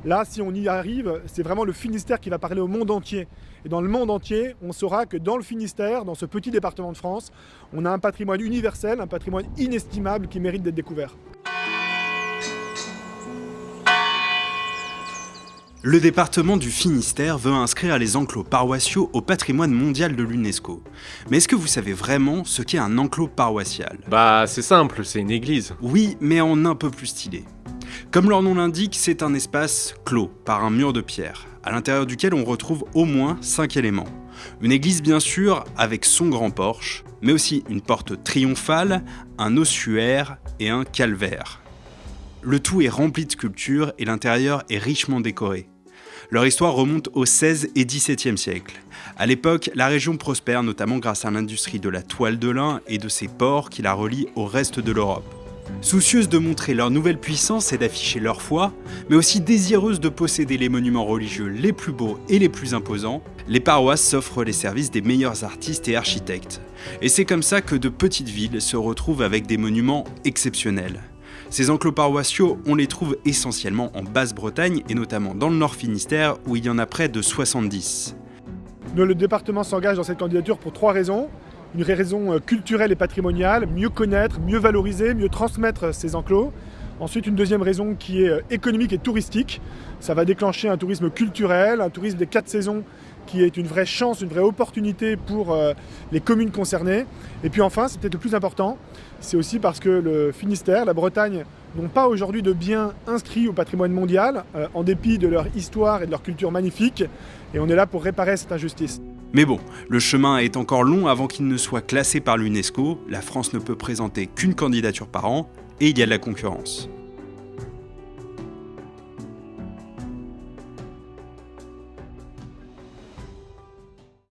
Là, si on y arrive, c'est vraiment le Finistère qui va parler au monde entier. Et dans le monde entier, on saura que dans le Finistère, dans ce petit département de France, on a un patrimoine universel, un patrimoine inestimable qui mérite d'être découvert. Le département du Finistère veut inscrire les enclos paroissiaux au patrimoine mondial de l'UNESCO. Mais est-ce que vous savez vraiment ce qu'est un enclos paroissial ? Bah c'est simple, c'est une église. Oui, mais en un peu plus stylé. Comme leur nom l'indique, c'est un espace clos par un mur de pierre, à l'intérieur duquel on retrouve au moins 5 éléments. Une église bien sûr, avec son grand porche, mais aussi une porte triomphale, un ossuaire et un calvaire. Le tout est rempli de sculptures et l'intérieur est richement décoré. Leur histoire remonte au XVIe et XVIIe siècle. À l'époque, la région prospère notamment grâce à l'industrie de la toile de lin et de ses ports qui la relient au reste de l'Europe. Soucieuses de montrer leur nouvelle puissance et d'afficher leur foi, mais aussi désireuses de posséder les monuments religieux les plus beaux et les plus imposants, les paroisses s'offrent les services des meilleurs artistes et architectes. Et c'est comme ça que de petites villes se retrouvent avec des monuments exceptionnels. Ces enclos paroissiaux, on les trouve essentiellement en Basse-Bretagne et notamment dans le Nord Finistère où il y en a près de 70. Le département s'engage dans cette candidature pour 3 raisons. Une raison culturelle et patrimoniale, mieux connaître, mieux valoriser, mieux transmettre ces enclos. Ensuite, une deuxième raison qui est économique et touristique. Ça va déclencher un tourisme culturel, un tourisme des 4 saisons qui est une vraie chance, une vraie opportunité pour les communes concernées. Et puis enfin, c'est peut-être le plus important, c'est aussi parce que le Finistère, la Bretagne, n'ont pas aujourd'hui de biens inscrits au patrimoine mondial, en dépit de leur histoire et de leur culture magnifique. Et on est là pour réparer cette injustice. Mais bon, le chemin est encore long avant qu'il ne soit classé par l'UNESCO. La France ne peut présenter qu'une candidature par an et il y a de la concurrence.